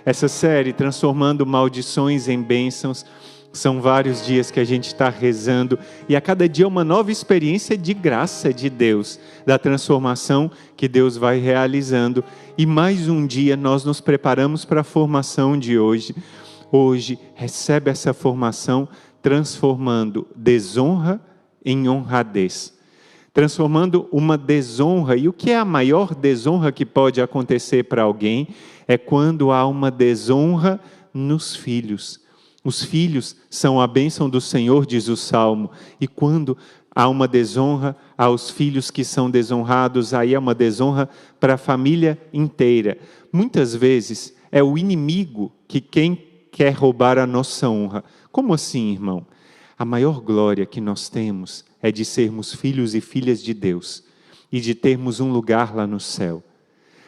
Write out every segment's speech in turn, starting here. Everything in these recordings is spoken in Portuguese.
Essa série, Transformando Maldições em Bênçãos, são vários dias que a gente está rezando e a cada dia uma nova experiência de graça de Deus, da transformação que Deus vai realizando. E mais um dia nós nos preparamos para a formação de hoje. Hoje recebe essa formação transformando desonra em honradez. Transformando uma desonra, e o que é a maior desonra que pode acontecer para alguém? É quando há uma desonra nos filhos. Os filhos são a bênção do Senhor, diz o Salmo, e quando há uma desonra aos filhos que são desonrados, aí é uma desonra para a família inteira. Muitas vezes é o inimigo que quer roubar a nossa honra. Como assim, irmão? A maior glória que nós temos é de sermos filhos e filhas de Deus e de termos um lugar lá no céu.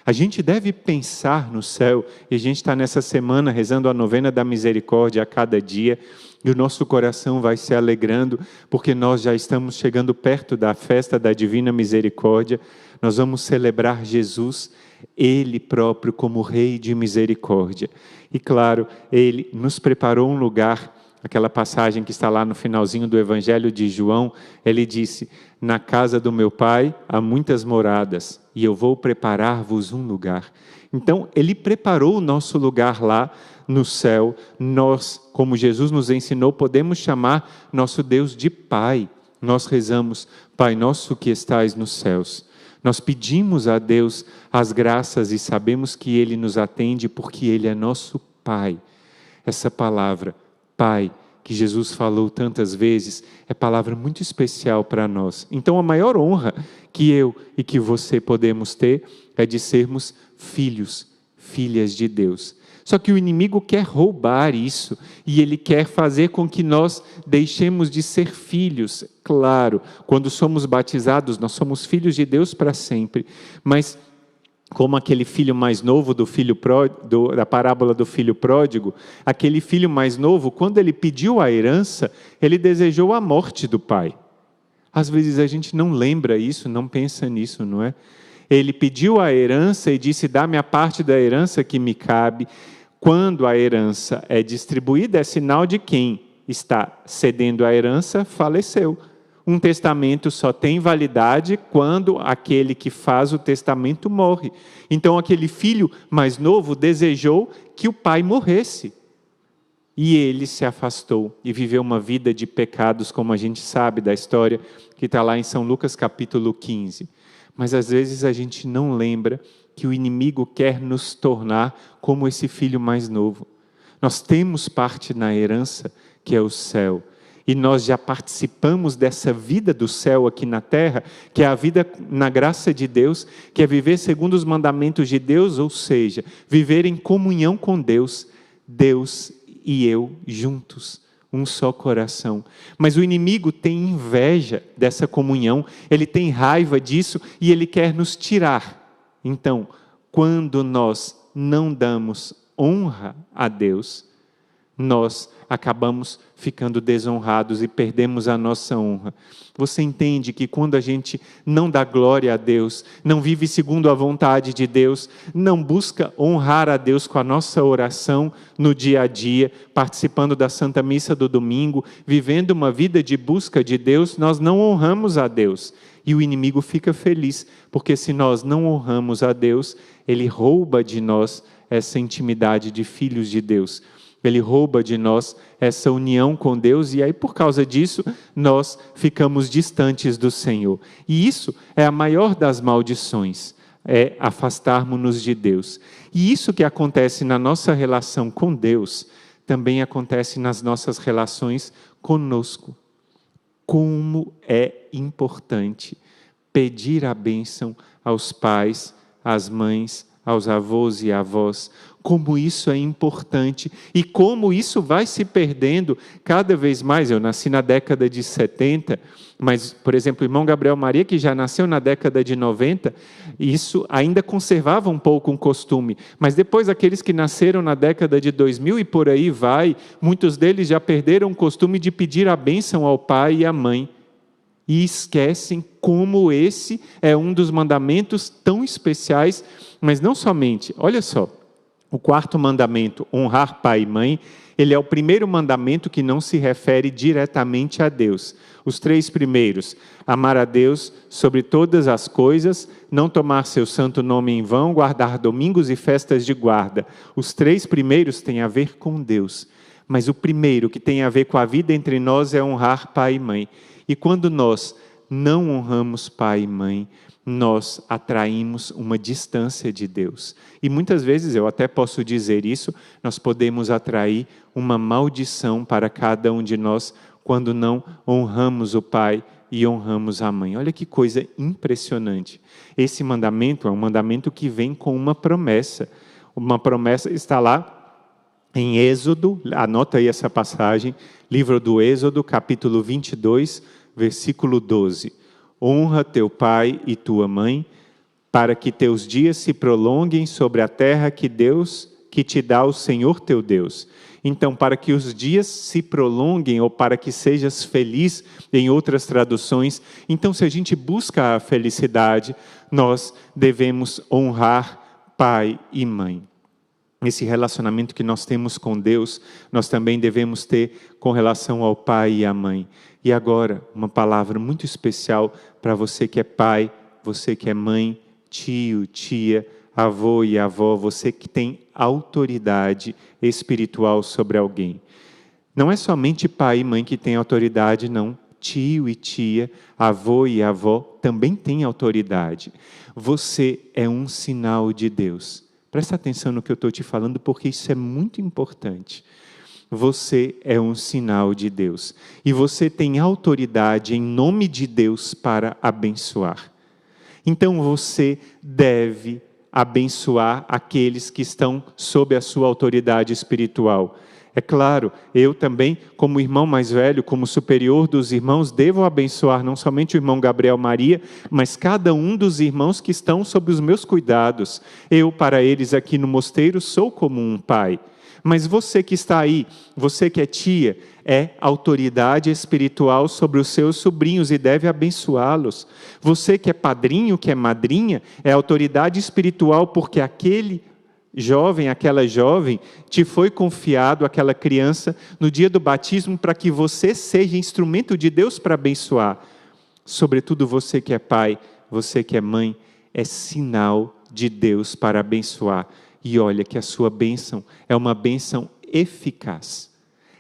A gente deve pensar no céu, e a gente está nessa semana rezando a novena da misericórdia a cada dia, e o nosso coração vai se alegrando, porque nós já estamos chegando perto da festa da Divina Misericórdia. Nós vamos celebrar Jesus, Ele próprio como Rei de Misericórdia. E claro, Ele nos preparou um lugar. Aquela passagem que está lá no finalzinho do Evangelho de João, ele disse: na casa do meu Pai há muitas moradas, e eu vou preparar-vos um lugar. Então, ele preparou o nosso lugar lá no céu. Nós, como Jesus nos ensinou, podemos chamar nosso Deus de Pai. Nós rezamos: Pai nosso que estais nos céus. Nós pedimos a Deus as graças e sabemos que Ele nos atende porque Ele é nosso Pai. Essa palavra Pai, que Jesus falou tantas vezes, é palavra muito especial para nós. Então, a maior honra que eu e que você podemos ter é de sermos filhos, filhas de Deus. Só que o inimigo quer roubar isso, e ele quer fazer com que nós deixemos de ser filhos. Claro, quando somos batizados, nós somos filhos de Deus para sempre, mas como aquele filho mais novo da parábola do filho pródigo, aquele filho mais novo, quando ele pediu a herança, ele desejou a morte do pai. Às vezes a gente não lembra isso, não pensa nisso, não é? Ele pediu a herança e disse: dá-me a parte da herança que me cabe. Quando a herança é distribuída, é sinal de quem está cedendo a herança faleceu. Um testamento só tem validade quando aquele que faz o testamento morre. Então, aquele filho mais novo desejou que o pai morresse. E ele se afastou e viveu uma vida de pecados, como a gente sabe da história, que está lá em São Lucas capítulo 15. Mas, às vezes, a gente não lembra que o inimigo quer nos tornar como esse filho mais novo. Nós temos parte na herança, que é o céu. E nós já participamos dessa vida do céu aqui na terra, que é a vida na graça de Deus, que é viver segundo os mandamentos de Deus, ou seja, viver em comunhão com Deus, Deus e eu juntos, um só coração. Mas o inimigo tem inveja dessa comunhão, ele tem raiva disso e ele quer nos tirar. Então, quando nós não damos honra a Deus, nós acabamos ficando desonrados e perdemos a nossa honra. Você entende que quando a gente não dá glória a Deus, não vive segundo a vontade de Deus, não busca honrar a Deus com a nossa oração no dia a dia, participando da Santa Missa do domingo, vivendo uma vida de busca de Deus, nós não honramos a Deus. E o inimigo fica feliz, porque se nós não honramos a Deus, ele rouba de nós essa intimidade de filhos de Deus. Ele rouba de nós essa união com Deus e aí, por causa disso, nós ficamos distantes do Senhor. E isso é a maior das maldições, é afastarmos-nos de Deus. E isso que acontece na nossa relação com Deus, também acontece nas nossas relações conosco. Como é importante pedir a bênção aos pais, às mães, aos avós e avós, como isso é importante e como isso vai se perdendo cada vez mais. Eu nasci na década de 70, mas, por exemplo, o irmão Gabriel Maria, que já nasceu na década de 90, isso ainda conservava um pouco um costume, mas depois aqueles que nasceram na década de 2000 e por aí vai, muitos deles já perderam o costume de pedir a bênção ao pai e à mãe. E esquecem como esse é um dos mandamentos tão especiais, mas não somente, olha só, O quarto mandamento, honrar pai e mãe, ele é o primeiro mandamento que não se refere diretamente a Deus. Os 3 primeiros, amar a Deus sobre todas as coisas, não tomar seu santo nome em vão, guardar domingos e festas de guarda. Os 3 primeiros têm a ver com Deus. Mas o primeiro, que tem a ver com a vida entre nós, é honrar pai e mãe. E quando nós não honramos pai e mãe, nós atraímos uma distância de Deus. E muitas vezes, eu até posso dizer isso, nós podemos atrair uma maldição para cada um de nós quando não honramos o pai e honramos a mãe. Olha que coisa impressionante. Esse mandamento é um mandamento que vem com uma promessa. Uma promessa está lá em Êxodo, anota aí essa passagem, livro do Êxodo, capítulo 22, versículo 12. Honra teu pai e tua mãe, para que teus dias se prolonguem sobre a terra que te dá o Senhor teu Deus. Então, para que os dias se prolonguem, ou para que sejas feliz, em outras traduções, então se a gente busca a felicidade, nós devemos honrar pai e mãe. Esse relacionamento que nós temos com Deus, nós também devemos ter com relação ao pai e à mãe. E agora, uma palavra muito especial para você que é pai, você que é mãe, tio, tia, avô e avó, você que tem autoridade espiritual sobre alguém. Não é somente pai e mãe que têm autoridade, não. Tio e tia, avô e avó também têm autoridade. Você é um sinal de Deus. Presta atenção no que eu estou te falando, porque isso é muito importante. Você é um sinal de Deus. E você tem autoridade em nome de Deus para abençoar. Então você deve abençoar aqueles que estão sob a sua autoridade espiritual. É claro, eu também, como irmão mais velho, como superior dos irmãos, devo abençoar não somente o irmão Gabriel Maria, mas cada um dos irmãos que estão sob os meus cuidados. Eu, para eles aqui no mosteiro, sou como um pai. Mas você que está aí, você que é tia, é autoridade espiritual sobre os seus sobrinhos e deve abençoá-los. Você que é padrinho, que é madrinha, é autoridade espiritual porque aquele jovem, aquela jovem, te foi confiado, aquela criança, no dia do batismo, para que você seja instrumento de Deus para abençoar. Sobretudo você que é pai, você que é mãe, é sinal de Deus para abençoar. E olha que a sua bênção é uma bênção eficaz.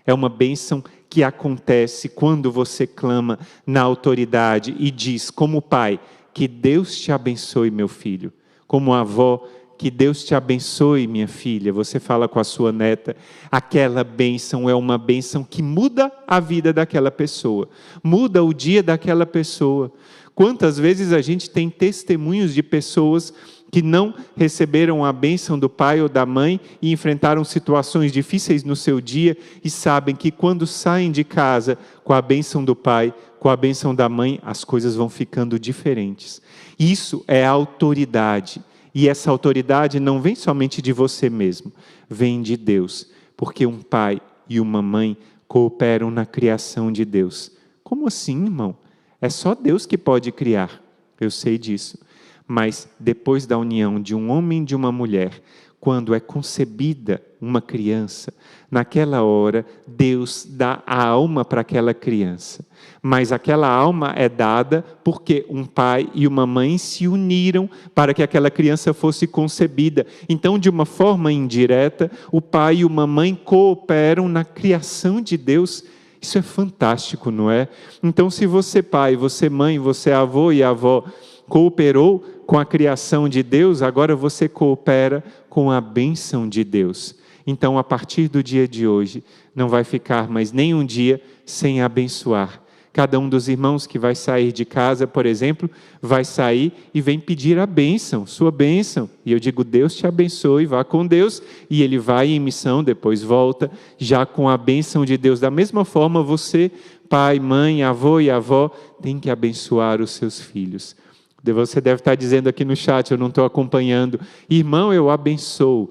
É uma bênção que acontece quando você clama na autoridade e diz, como pai, que Deus te abençoe, meu filho. Como avó, que Deus te abençoe, minha filha. Você fala com a sua neta. Aquela bênção é uma bênção que muda a vida daquela pessoa. Muda o dia daquela pessoa. Quantas vezes a gente tem testemunhos de pessoas que não receberam a bênção do pai ou da mãe e enfrentaram situações difíceis no seu dia e sabem que quando saem de casa com a bênção do pai, com a bênção da mãe, as coisas vão ficando diferentes. Isso é autoridade. E essa autoridade não vem somente de você mesmo, vem de Deus. Porque um pai e uma mãe cooperam na criação de Deus. Como assim, irmão? É só Deus que pode criar. Eu sei disso. Mas depois da união de um homem e de uma mulher, quando é concebida uma criança, naquela hora Deus dá a alma para aquela criança. Mas aquela alma é dada porque um pai e uma mãe se uniram para que aquela criança fosse concebida. Então, de uma forma indireta, o pai e uma mãe cooperam na criação de Deus. Isso é fantástico, não é? Então, se você pai, você mãe, você avô e avó cooperou com a criação de Deus, agora você coopera com a bênção de Deus. Então, a partir do dia de hoje, não vai ficar mais nem um dia sem abençoar. Cada um dos irmãos que vai sair de casa, por exemplo, vai sair e vem pedir a bênção, sua bênção. E eu digo, Deus te abençoe, vá com Deus. E ele vai em missão, depois volta, já com a bênção de Deus. Da mesma forma, você, pai, mãe, avô e avó, tem que abençoar os seus filhos. Você deve estar dizendo aqui no chat, eu não estou acompanhando. Irmão, eu abençoo.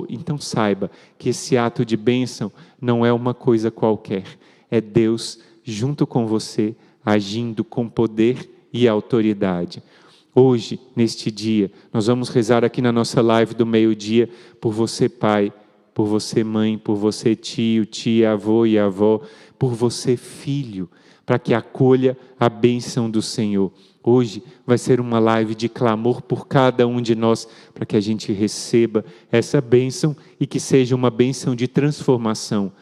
Então saiba que esse ato de bênção não é uma coisa qualquer. É Deus junto com você, agindo com poder e autoridade. Hoje, neste dia, nós vamos rezar aqui na nossa live do meio-dia por você, pai, por você, mãe, por você, tio, tia, avô e avó, por você, filho, para que acolha a bênção do Senhor. Hoje vai ser uma live de clamor por cada um de nós, para que a gente receba essa bênção e que seja uma bênção de transformação.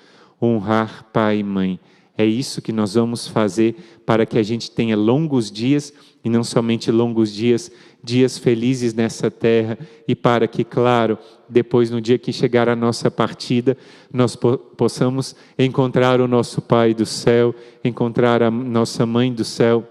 Honrar pai e mãe. É isso que nós vamos fazer para que a gente tenha longos dias, e não somente longos dias, dias felizes nessa terra, e para que, claro, depois no dia que chegar a nossa partida, nós possamos encontrar o nosso Pai do céu, encontrar a nossa Mãe do céu.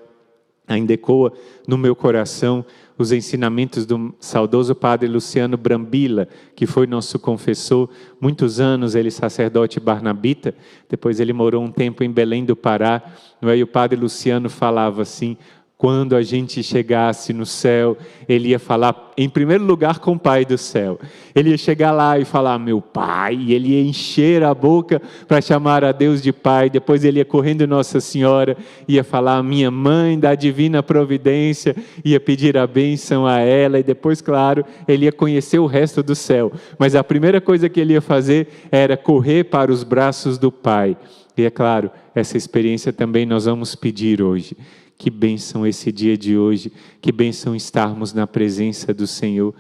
Ainda ecoa no meu coração os ensinamentos do saudoso padre Luciano Brambilla, que foi nosso confessor, muitos anos ele sacerdote barnabita, depois ele morou um tempo em Belém do Pará, e o padre Luciano falava assim: quando a gente chegasse no céu, ele ia falar, em primeiro lugar, com o Pai do céu. Ele ia chegar lá e falar, meu Pai, e ele ia encher a boca para chamar a Deus de Pai. Depois ele ia correndo Nossa Senhora, ia falar, minha Mãe da Divina Providência, ia pedir a bênção a ela, e depois, claro, ele ia conhecer o resto do céu. Mas a primeira coisa que ele ia fazer era correr para os braços do Pai. E é claro, essa experiência também nós vamos pedir hoje. Que bênção esse dia de hoje, que bênção estarmos na presença do Senhor.